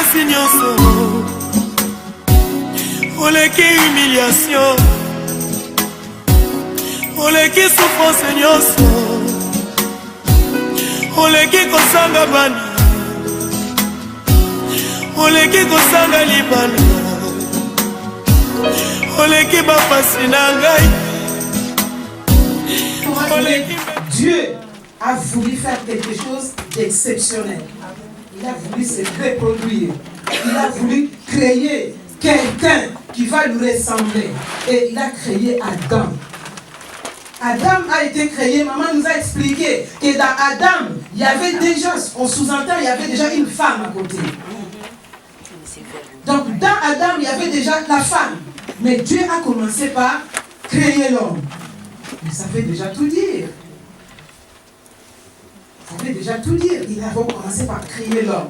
pasi nyonso oleki humiliation oleki souffrance nyonso oleki kosanga bana oleki kosanga libala oleki bapasi na ngai. Dieu a voulu faire quelque chose d'exceptionnel. Il a voulu se reproduire. Il a voulu créer quelqu'un qui va lui ressembler. Et il a créé Adam. Adam a été créé, maman nous a expliqué que dans Adam, il y avait déjà, on sous-entend, il y avait déjà une femme à côté. Donc dans Adam, il y avait déjà la femme. Mais Dieu a commencé par créer l'homme. Mais ça veut déjà tout dire. Ça veut déjà tout dire. Il a commencé par créer l'homme.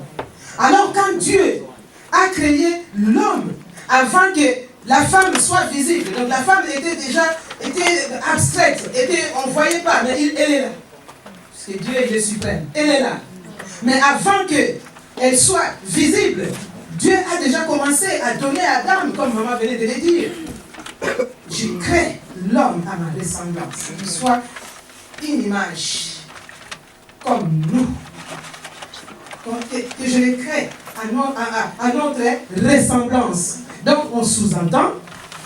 Alors quand Dieu a créé l'homme, avant que la femme soit visible, donc la femme était abstraite, on ne voyait pas, mais elle est là. Parce que Dieu il est suprême. Elle est là. Mais avant qu'elle soit visible, Dieu a déjà commencé à donner à Adam, comme maman venait de le dire. Je crée l'homme à ma ressemblance, qu'il soit une image comme nous. Que je le crée à notre ressemblance. Donc on sous-entend,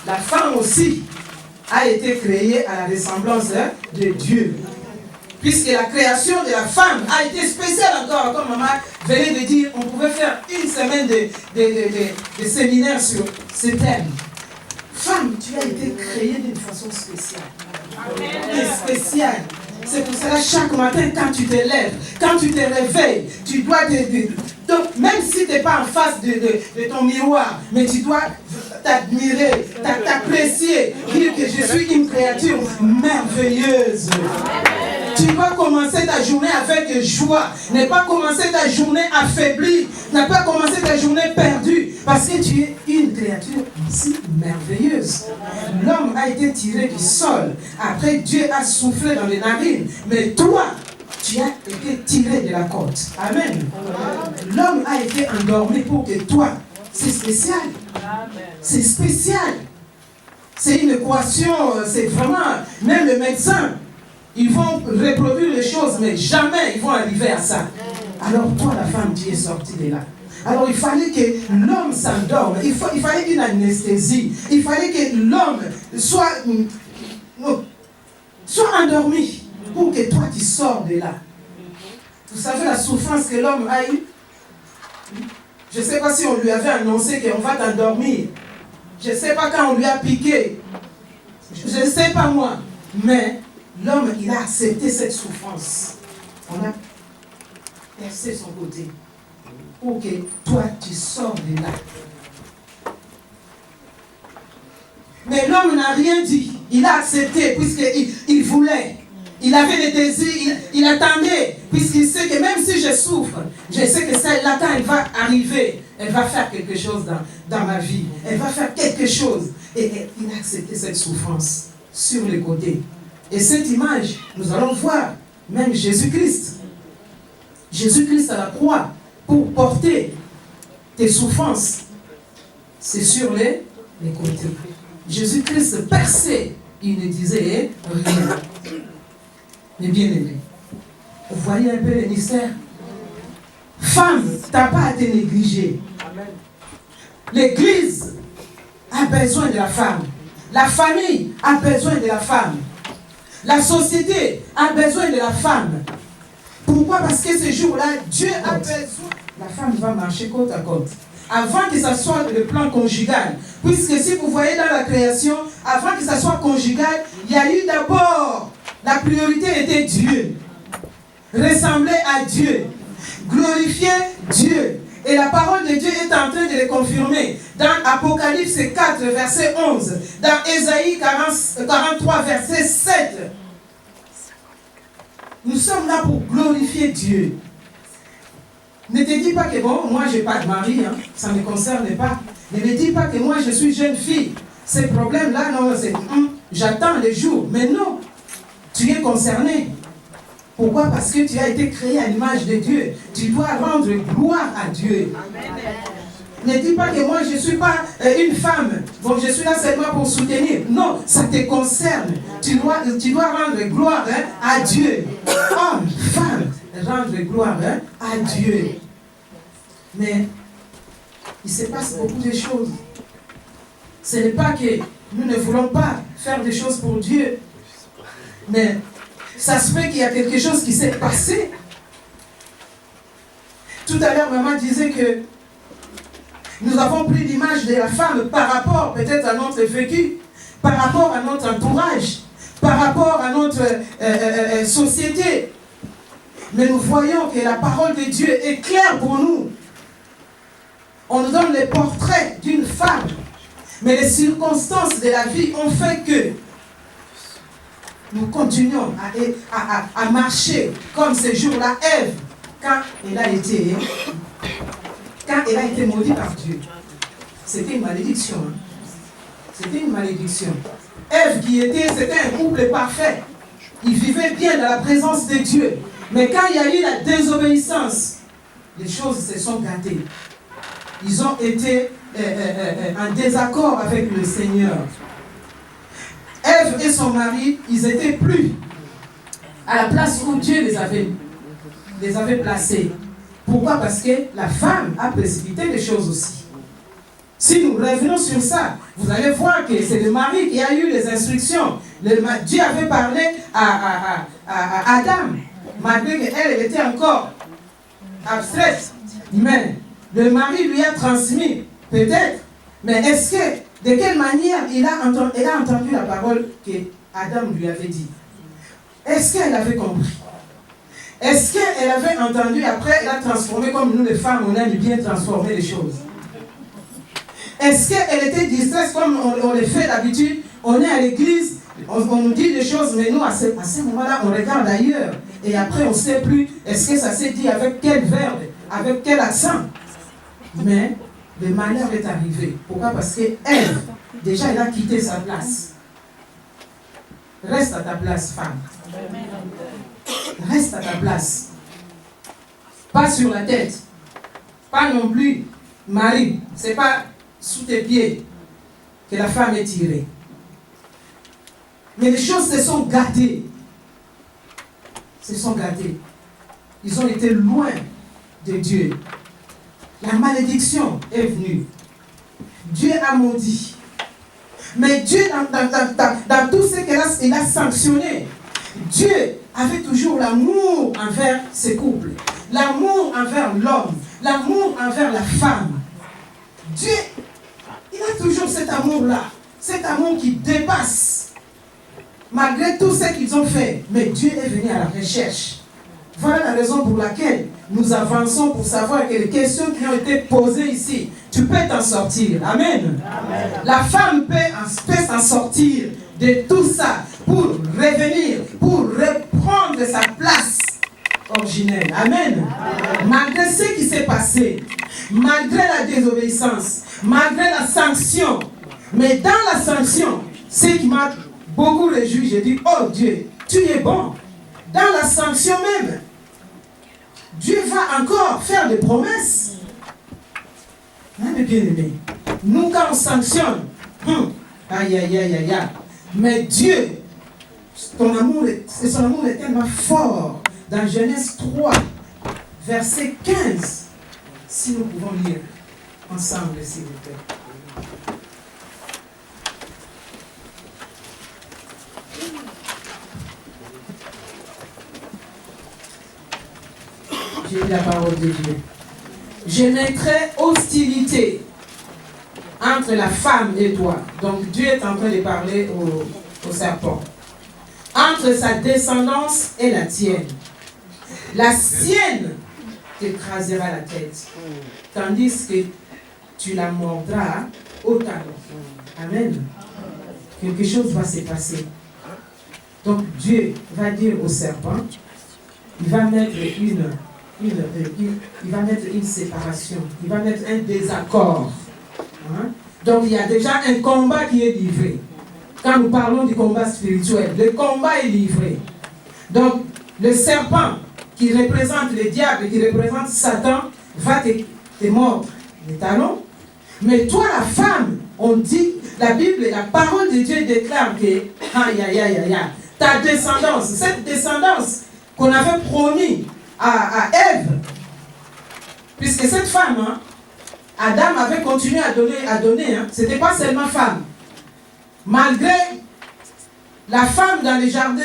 la femme aussi a été créée à la ressemblance de Dieu. Puisque la création de la femme a été spéciale encore, comme maman venait de dire, on pouvait faire une semaine de séminaire sur ce thème. Femme, tu as été créée d'une façon spéciale. Amen. Spéciale. C'est pour cela, chaque matin, quand tu te lèves, quand tu te réveilles, tu dois donc, même si tu n'es pas en face de ton miroir, mais tu dois t'admirer, t'apprécier, dire que je suis une créature merveilleuse. Tu dois commencer ta journée avec joie. Ne pas commencer ta journée affaiblie. Ne pas commencer ta journée perdue. Parce que tu es une créature si merveilleuse. L'homme a été tiré du sol. Après, Dieu a soufflé dans les narines. Mais toi, tu as été tiré de la côte. Amen. L'homme a été endormi pour que toi, c'est spécial. C'est spécial. C'est une équation, c'est vraiment, même le médecin, ils vont reproduire les choses, mais jamais ils vont arriver à ça. Alors toi, la femme, tu es sortie de là. Alors il fallait que l'homme s'endorme. Il fallait une anesthésie. Il fallait que l'homme soit endormi pour que toi, tu sors de là. Vous savez la souffrance que l'homme a eue? Je ne sais pas si on lui avait annoncé qu'on va t'endormir. Je ne sais pas quand on lui a piqué. Je ne sais pas moi. Mais l'homme, il a accepté cette souffrance. On a percé son côté. Pour que toi, tu sors de là. Mais l'homme n'a rien dit. Il a accepté puisqu'il voulait. Il avait des désirs. Il attendait. Puisqu'il sait que même si je souffre, je sais que celle-là, quand elle va arriver, elle va faire quelque chose dans ma vie. Elle va faire quelque chose. Et il a accepté cette souffrance sur les côtés. Et cette image, nous allons voir même Jésus-Christ. Jésus-Christ à la croix pour porter tes souffrances. C'est sur les côtés. Jésus-Christ perçait, il ne disait rien. Mais bien aimé, vous voyez un peu le mystère. Femme, tu n'as pas à te négliger. L'Église a besoin de la femme. La famille a besoin de la femme. La société a besoin de la femme. Pourquoi? Parce que ce jour-là, Dieu a besoin. La femme va marcher côte à côte. Avant que ça soit le plan conjugal. Puisque si vous voyez dans la création, avant que ça soit conjugal, il y a eu d'abord, la priorité était Dieu. Ressembler à Dieu. Glorifier Dieu. Et la parole de Dieu est en train de le confirmer. Dans Apocalypse 4, verset 11. Dans Ésaïe 43, verset 7. Nous sommes là pour glorifier Dieu. Ne te dis pas que bon, moi je n'ai pas de mari, hein, ça ne me concerne pas. Ne me dis pas que moi je suis jeune fille. Ces problèmes-là, non, c'est j'attends les jours. Mais non, tu es concerné. Pourquoi? Parce que tu as été créé à l'image de Dieu. Tu dois rendre gloire à Dieu. Amen. Ne dis pas que moi je ne suis pas une femme. Bon, je suis là seulement pour soutenir. Non, ça te concerne. Tu dois rendre gloire à Dieu. Homme, femme, rendre gloire à Dieu. Mais il se passe beaucoup de choses. Ce n'est pas que nous ne voulons pas faire des choses pour Dieu. Mais ça se fait qu'il y a quelque chose qui s'est passé. Tout à l'heure, maman disait que nous avons pris l'image de la femme par rapport peut-être à notre vécu, par rapport à notre entourage, par rapport à notre société. Mais nous voyons que la parole de Dieu est claire pour nous. On nous donne le portrait d'une femme. Mais les circonstances de la vie ont fait que nous continuons à marcher comme ce jour-là, Ève, quand elle a été maudite par Dieu. C'était une malédiction. C'était une malédiction. Ève c'était un couple parfait. Ils vivaient bien dans la présence de Dieu. Mais quand il y a eu la désobéissance, les choses se sont gâtées. Ils ont été en désaccord avec le Seigneur. Ève et son mari, ils n'étaient plus à la place où Dieu les avait placés. Pourquoi? Parce que la femme a précipité les choses aussi. Si nous revenons sur ça, vous allez voir que c'est le mari qui a eu les instructions. Dieu avait parlé à Adam, malgré qu'elle était encore abstraite. Mais le mari lui a transmis, peut-être. Mais est-ce que, de quelle manière elle a entendu la parole que Adam lui avait dit? Est-ce qu'elle avait compris? Est-ce qu'elle avait entendu, après elle a transformé, comme nous les femmes, on aime bien transformer les choses? Est-ce qu'elle était distraite comme on le fait d'habitude? On est à l'église, on nous dit des choses, mais nous à ce moment-là, on regarde ailleurs. Et après, on ne sait plus, est-ce que ça s'est dit avec quel verbe, avec quel accent? Mais le malheur est arrivé. Pourquoi? Parce qu'elle, déjà, elle a quitté sa place. Reste à ta place, femme. Reste à ta place. Pas sur la tête. Pas non plus, mari. Ce n'est pas sous tes pieds que la femme est tirée. Mais les choses se sont gâtées. Se sont gâtées. Ils ont été loin de Dieu. La malédiction est venue. Dieu a maudit. Mais Dieu, dans tout ce qu'il a sanctionné, Dieu avait toujours l'amour envers ses couples, l'amour envers l'homme, l'amour envers la femme. Dieu, il a toujours cet amour-là, cet amour qui dépasse, malgré tout ce qu'ils ont fait. Mais Dieu est venu à la recherche. Voilà la raison pour laquelle nous avançons pour savoir que les questions qui ont été posées ici, tu peux t'en sortir. Amen. Amen. La femme peut s'en sortir de tout ça pour revenir, pour reprendre sa place originelle. Amen. Amen. Malgré ce qui s'est passé, malgré la désobéissance, malgré la sanction, mais dans la sanction, ce qui m'a beaucoup réjoui, j'ai dit, oh Dieu, tu es bon. Dans la sanction même, Dieu va encore faire des promesses. Hein, mes bien-aimés, nous quand on sanctionne, aïe, aïe, aïe, aïe, aïe. Mais Dieu, son amour est tellement fort. Dans Genèse 3, verset 15, si nous pouvons lire ensemble, s'il vous plaît. J'ai lu la parole de Dieu. Je mettrai hostilité entre la femme et toi. Donc Dieu est en train de parler au serpent. Entre sa descendance et la tienne. La sienne t'écrasera la tête. Tandis que tu la mordras au talon. Amen. Quelque chose va se passer. Donc Dieu va dire au serpent, il va mettre il va mettre une séparation, il va mettre un désaccord. Hein? Donc il y a déjà un combat qui est livré. Quand nous parlons du combat spirituel, le combat est livré. Donc le serpent qui représente le diable, qui représente Satan, va te mordre les talons Mais toi, la femme, on dit, la Bible, la parole de Dieu déclare que, aïe, aïe, aïe, aïe, aïe, ta descendance, cette descendance qu'on avait promis à Ève, puisque cette femme, hein, Adam avait continué à donner, hein, ce n'était pas seulement femme. Malgré la femme dans les jardins,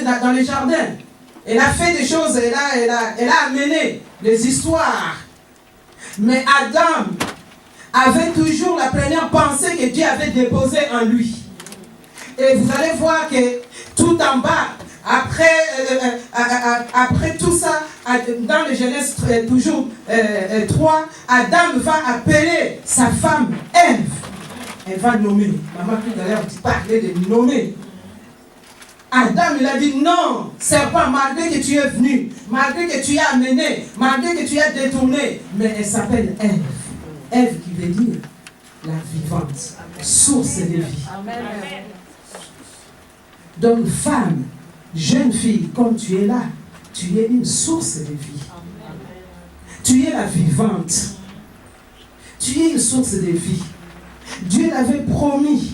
elle a fait des choses, elle a amené des histoires. Mais Adam avait toujours la première pensée que Dieu avait déposée en lui. Et vous allez voir que tout en bas, après tout ça, dans le Genèse toujours 3, Adam va appeler sa femme Ève. Elle va nommer. Maman tout à l'heure, tu parlais de nommer. Adam, il a dit non, serpent, malgré que tu es venu, malgré que tu as amené, malgré que tu as détourné, mais elle s'appelle Ève. Ève qui veut dire la vivante, source de vie. Amen. Donc, femme, jeune fille, comme tu es là, tu es une source de vie. Tu es la vivante. Tu es une source de vie. Dieu l'avait promis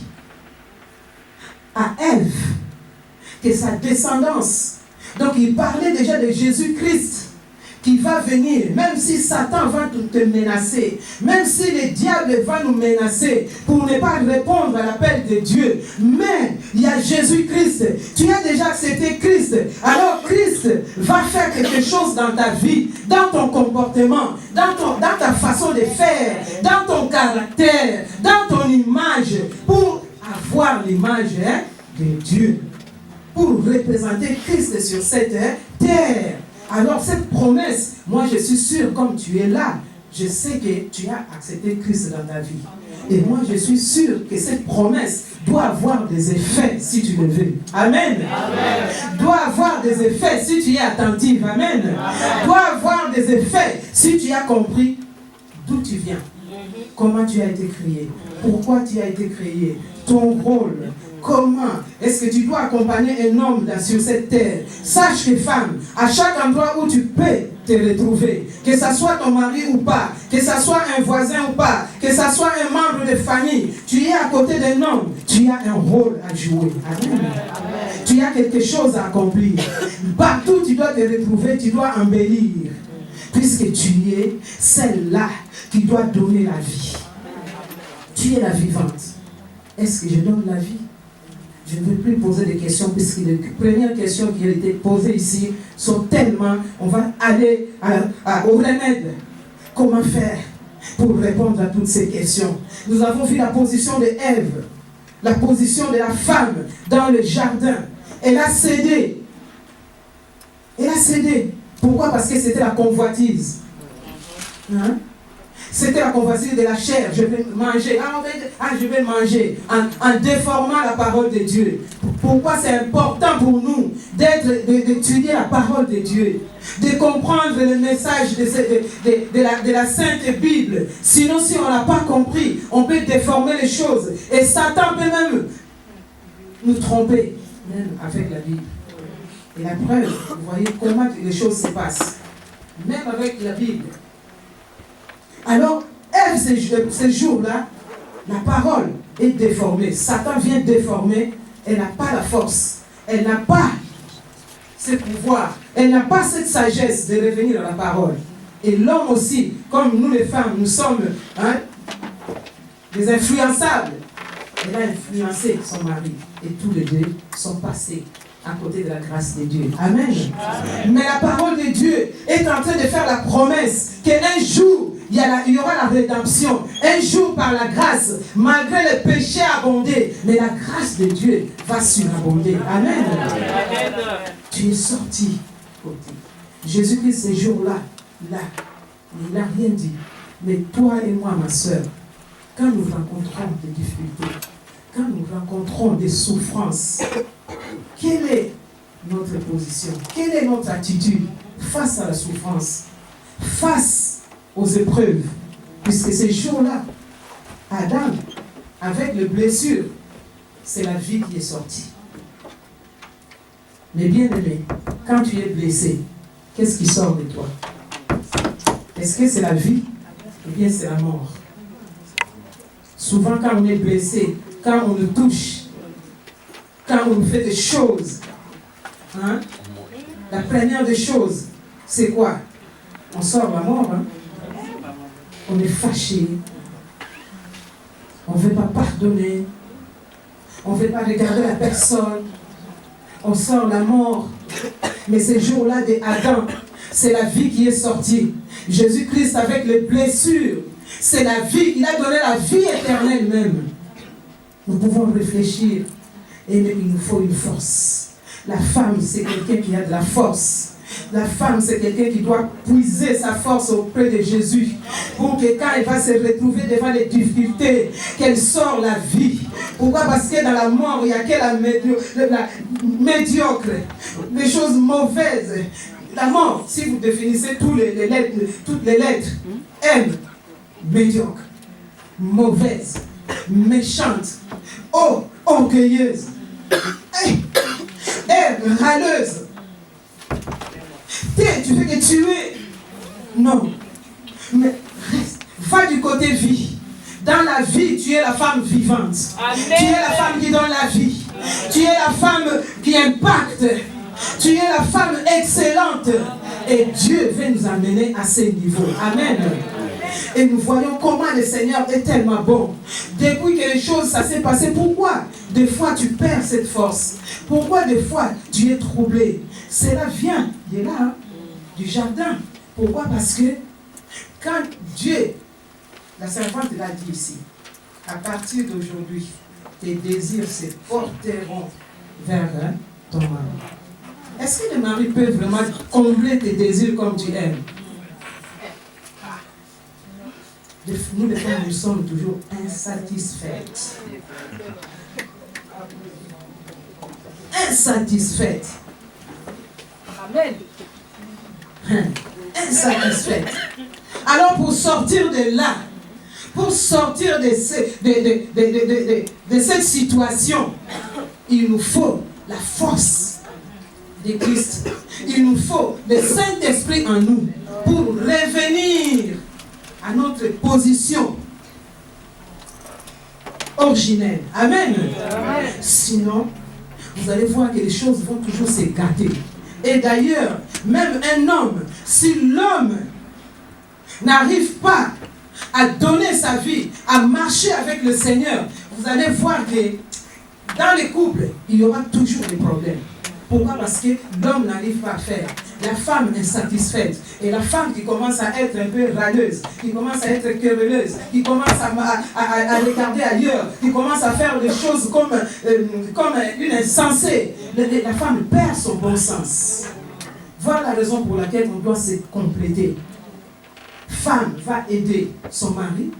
à Ève que sa descendance, donc il parlait déjà de Jésus-Christ qui va venir, même si Satan va te menacer, même si le diable va nous menacer pour ne pas répondre à l'appel de Dieu, mais il y a Jésus-Christ, tu as déjà accepté Christ, alors Christ va faire quelque chose dans ta vie, dans ton comportement, dans ta façon de faire, dans ton caractère, dans ton image, pour avoir l'image de Dieu, pour représenter Christ sur cette terre. Alors cette promesse, moi je suis sûr, comme tu es là, je sais que tu as accepté Christ dans ta vie. Et moi je suis sûr que cette promesse doit avoir des effets si tu le veux. Amen. Amen. Doit avoir des effets si tu es attentif. Amen. Amen. Doit avoir des effets si tu as compris d'où tu viens. Comment tu as été créé. Pourquoi tu as été créé. Ton rôle. Comment est-ce que tu dois accompagner un homme sur cette terre? Sache que femme, à chaque endroit où tu peux te retrouver, que ce soit ton mari ou pas, que ce soit un voisin ou pas, que ce soit un membre de famille, tu es à côté d'un homme, tu as un rôle à jouer. Amen. Amen. Tu as quelque chose à accomplir. Partout tu dois te retrouver, tu dois embellir, puisque tu es celle-là qui doit donner la vie. Tu es la vivante. Est-ce que je donne la vie? Je ne veux plus poser des questions, puisque les premières questions qui ont été posées ici sont tellement... On va aller au remède. Comment faire pour répondre à toutes ces questions? Nous avons vu la position de Ève, la position de la femme dans le jardin. Elle a cédé. Elle a cédé. Pourquoi? Parce que c'était la convoitise. Hein? C'était la convoitise de la chair. Je vais manger. Je vais manger. En déformant la parole de Dieu. Pourquoi c'est important pour nous d'étudier la parole de Dieu, de comprendre le message de la Sainte Bible. Sinon, si on n'a pas compris, on peut déformer les choses. Et Satan peut même nous tromper, même avec la Bible. Et la preuve, vous voyez comment les choses se passent. Même avec la Bible. Alors, Ève, ces jours-là, la parole est déformée. Satan vient déformer. Elle n'a pas la force. Elle n'a pas ce pouvoir. Elle n'a pas cette sagesse de revenir à la parole. Et l'homme aussi, comme nous les femmes, nous sommes des influençables. Elle a influencé son mari. Et tous les deux sont passés à côté de la grâce de Dieu. Amen. Amen. Mais la parole de Dieu est en train de faire la promesse qu'un jour, il y aura la rédemption. Un jour, par la grâce, malgré le péché abondé, mais la grâce de Dieu va surabonder. Amen. Amen. Tu es sorti. Jésus-Christ, ces jours-là, il n'a rien dit. Mais toi et moi, ma soeur, quand nous rencontrons des difficultés, quand nous rencontrons des souffrances, quelle est notre position? Quelle est notre attitude face à la souffrance, face aux épreuves? Puisque ces jours-là, Adam, avec les blessures, c'est la vie qui est sortie. Mais bien aimé, quand tu es blessé, qu'est-ce qui sort de toi? Est-ce que c'est la vie ou bien c'est la mort? Souvent, quand on est blessé, quand on nous touche, quand on nous fait des choses, hein, la première des choses, c'est quoi? On sort la mort, hein? On est fâché, on ne veut pas pardonner, on ne veut pas regarder la personne, on sort la mort. Mais ces jours-là d'Adam, c'est la vie qui est sortie. Jésus-Christ avec les blessures, c'est la vie, il a donné la vie éternelle même. Nous pouvons réfléchir, et il nous faut une force. La femme, c'est quelqu'un qui a de la force. La femme, c'est quelqu'un qui doit puiser sa force auprès de Jésus pour que quand elle va se retrouver devant les difficultés, qu'elle sort la vie. Pourquoi? Parce que dans la mort, il n'y a que la médiocre, les choses mauvaises. La mort, si vous définissez toutes les lettres, M, médiocre, mauvaise, méchante, orgueilleuse, R, râleuse. Tu fais que tuer. Non. Mais reste. Va du côté vie. Dans la vie, tu es la femme vivante. Amen. Tu es la femme qui donne la vie. Tu es la femme qui impacte. Tu es la femme excellente. Et Dieu veut nous amener à ce niveau. Amen. Et nous voyons comment le Seigneur est tellement bon. Depuis que les choses, ça s'est passé, pourquoi des fois tu perds cette force? Pourquoi des fois tu es troublé? Cela vient de là, hein, du jardin. Pourquoi? Parce que quand Dieu, la servante l'a dit ici, à partir d'aujourd'hui, tes désirs se porteront vers ton mari. Est-ce que le mari peut vraiment combler tes désirs comme tu aimes? Nous, les femmes, nous sommes toujours insatisfaites. Insatisfaites. Amen. Insatisfaites. Alors, pour sortir de là, pour sortir de cette situation, il nous faut la force de Christ. Il nous faut le Saint-Esprit en nous pour revenir à notre position originelle. Amen. Amen. Sinon, vous allez voir que les choses vont toujours se gâter. Et d'ailleurs, même un homme, si l'homme n'arrive pas à donner sa vie, à marcher avec le Seigneur, vous allez voir que dans les couples, il y aura toujours des problèmes. Pourquoi? Parce que l'homme n'arrive pas à faire. La femme insatisfaite. Et la femme qui commence à être un peu râleuse, qui commence à être querelleuse, qui commence à regarder ailleurs, qui commence à faire des choses comme une insensée. La femme perd son bon sens. Voilà la raison pour laquelle on doit se compléter. Femme va aider son mari.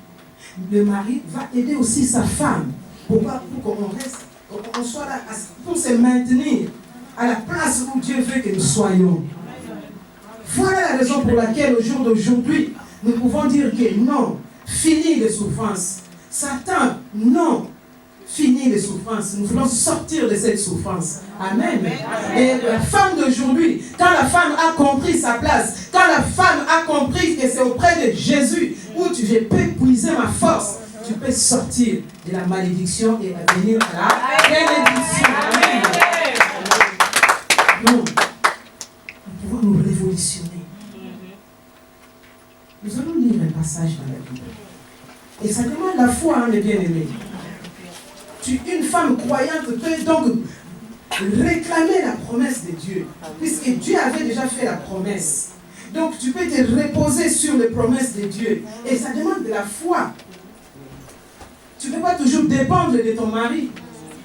Le mari va aider aussi sa femme. Pourquoi? Pour qu'on reste, qu'on soit là, pour se maintenir à la place où Dieu veut que nous soyons. Voilà la raison pour laquelle au jour d'aujourd'hui, nous pouvons dire que non, fini les souffrances. Satan, non, fini les souffrances. Nous voulons sortir de cette souffrance. Amen. Et la femme d'aujourd'hui, quand la femme a compris sa place, quand la femme a compris que c'est auprès de Jésus où je peux puiser ma force, tu peux sortir de la malédiction et venir à la bénédiction. Amen. Non, nous pouvons nous révolutionner. Nous allons lire un passage dans la Bible. Et ça demande la foi, hein, mes bien-aimés. Une femme croyante peut donc réclamer la promesse de Dieu, puisque Dieu avait déjà fait la promesse. Donc tu peux te reposer sur les promesses de Dieu. Et ça demande de la foi. Tu ne peux pas toujours dépendre de ton mari,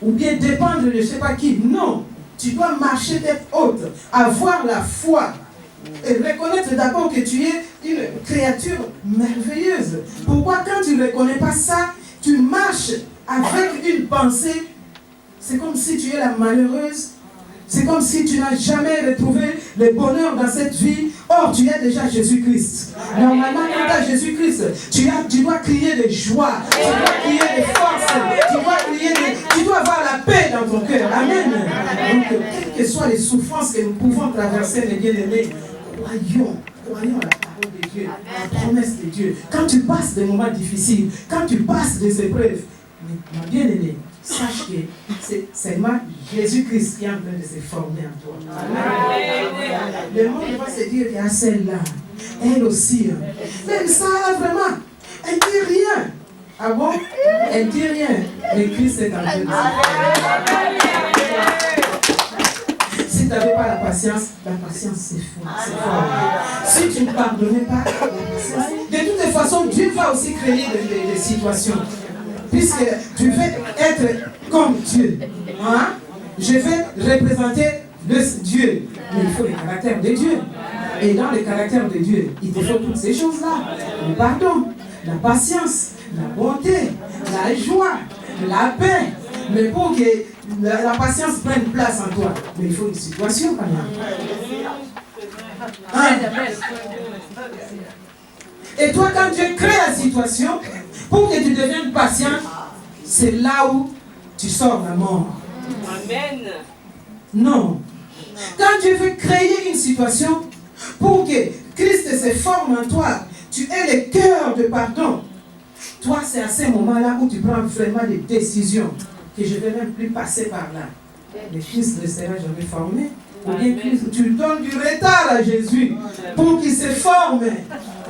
ou bien dépendre de je ne sais pas qui. Non. Tu dois marcher tête haute, avoir la foi et reconnaître d'abord que tu es une créature merveilleuse. Pourquoi quand tu ne reconnais pas ça, tu marches avec une pensée, c'est comme si tu es la malheureuse, c'est comme si tu n'as jamais retrouvé le bonheur dans cette vie. Or, tu as déjà Jésus-Christ. Normalement, quand tu as Jésus-Christ, tu dois crier de joie, tu dois crier de force, tu dois avoir la paix dans ton cœur. Amen. Donc, quelles que soient les souffrances que nous pouvons traverser, mes bien-aimés, croyons à la parole de Dieu. Dieu, la promesse de Dieu. Quand tu passes des moments difficiles, quand tu passes des épreuves, ma bien-aimée, sache que c'est seulement Jésus-Christ qui est en train de se former en toi. Le monde va se dire, il y a celle-là, elle aussi. Mais ça, vraiment, elle ne dit rien. Ah bon? Elle ne dit rien. Mais Christ est en train de se former. Si tu n'avais pas la patience c'est fort. Si tu ne pardonnais pas, la patience. De toutes les façons, Dieu va aussi créer des situations. Puisque tu veux être comme Dieu. Hein? Je vais représenter Dieu. Mais il faut le caractère de Dieu. Et dans le caractère de Dieu, il te faut toutes ces choses-là. Le pardon, la patience, la bonté, la joie, la paix. Mais pour que la patience prenne place en toi, mais il faut une situation quand même. Hein? Et toi, quand Dieu crée la situation, pour que tu deviennes patient, c'est là où tu sors la mort. Amen. Non. Quand Dieu veut créer une situation, pour que Christ se forme en toi, tu aies le cœur de pardon. Toi, c'est à ce moment-là où tu prends vraiment des décisions. Que je ne vais même plus passer par là. Le Christ ne sera jamais formé. Ou bien tu donnes du retard à Jésus pour qu'il se forme.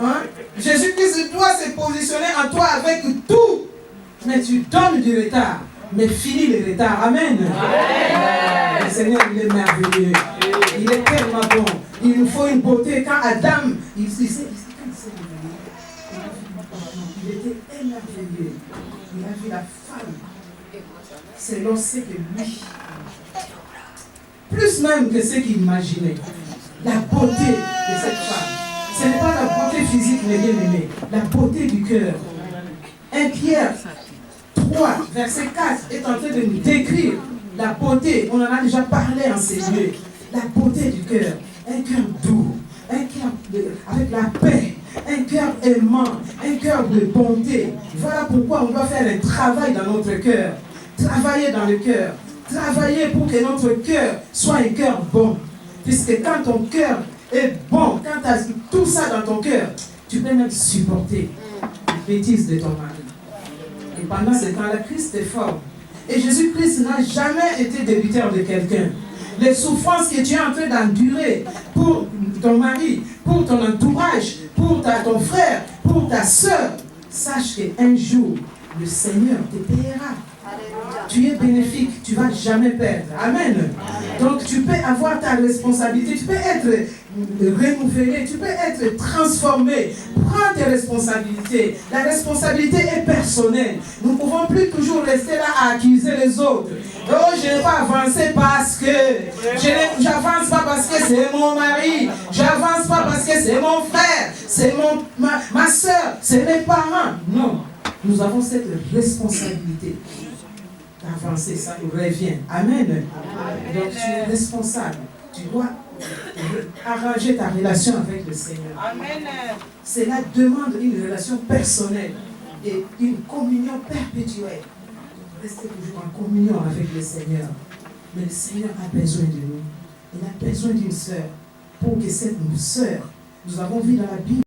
Hein? Jésus-Christ doit se positionner en toi avec tout. Mais tu donnes du retard. Mais finis le retard. Amen. Le Seigneur, il est merveilleux. Il est tellement bon. Il nous faut une beauté. Quand Adam, il était émerveillé. Il a vu la femme. Selon ce que lui, plus même que ce qu'il imaginait, la beauté de cette femme. Ce n'est pas la beauté physique, mais bien aimé, la beauté du cœur. 1 Pierre 3, verset 4 est en train de nous décrire la beauté. On en a déjà parlé en ces lieux. La beauté du cœur. Un cœur doux, un cœur avec la paix, un cœur aimant, un cœur de bonté. Voilà pourquoi on doit faire un travail dans notre cœur. Travailler dans le cœur. Travailler pour que notre cœur soit un cœur bon. Puisque quand ton cœur est bon, quand tu as tout ça dans ton cœur, tu peux même supporter les bêtises de ton mari. Et pendant ce temps-là, Christ est fort. Et Jésus-Christ n'a jamais été débiteur de quelqu'un. Les souffrances que tu es en train d'endurer pour ton mari, pour ton entourage, pour ton frère, pour ta soeur, sache qu'un jour, le Seigneur te paiera. Tu es bénéfique, tu ne vas jamais perdre. Amen. Donc tu peux avoir ta responsabilité, tu peux être renouvelé, tu peux être transformé. Prends tes responsabilités. La responsabilité est personnelle. Nous ne pouvons plus toujours rester là à accuser les autres. Oh, je n'ai pas avancé parce que j'avance pas parce que c'est mon mari, j'avance pas parce que c'est mon frère, c'est ma soeur, c'est mes parents. Non, nous avons cette responsabilité d'avancer, ça nous revient. Amen. Donc tu es responsable. Tu dois arranger ta relation avec le Seigneur. Amen. Cela demande une relation personnelle et une communion perpétuelle. Rester toujours en communion avec le Seigneur. Mais le Seigneur a besoin de nous. Il a besoin d'une sœur pour que cette sœur, nous avons vu dans la Bible,